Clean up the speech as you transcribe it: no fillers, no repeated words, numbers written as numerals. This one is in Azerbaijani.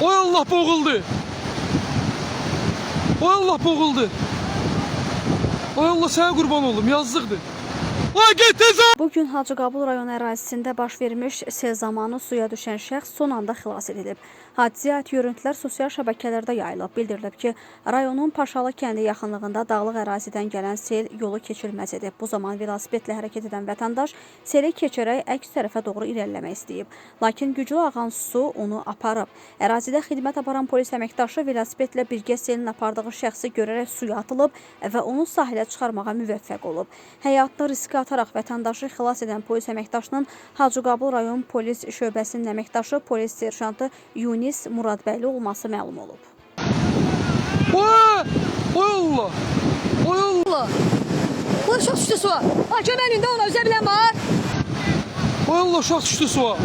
Oy Allah boğuldu. Oy Allah boğuldu. Oy Allah sana qurban olum, yazdıqdır. Oy get tez ol. Bugün Hacıqabul rayon ərazisində baş vermiş sel zamanı suya düşən şəxs son anda xilas edilib. Hadisəyə aid görüntülər sosial şəbəkələrdə yayılıb. Bildirilib ki, rayonun Paşalı kəndi yaxınlığında dağlıq ərazidən gələn sel yolu keçilməz edib. Bu zaman velosipedlə hərəkət edən vətəndaş seli keçərək əks tərəfə doğru irəliləmək istəyib. Lakin güclü ağan su onu aparıb. Ərazidə xidmət aparan polis əməkdaşı velosipedlə birgə selin apardığı şəxsi görərək suya atılıb və onu sahilə çıxarmağa müvəffəq olub. Həyatını riskə ataraq vətəndaşı xilas edən polis əməkdaşının Hacıqabul rayon polis şöbəsinin əməkdaşı polis serjantı Yunis Muradbəyli olması məlum olub. Oy Allah. Oy Allah. Ulan uşaq düşdü suya. Köməyində ona üzə bilən var. Oy Allah uşaq düşdü suya.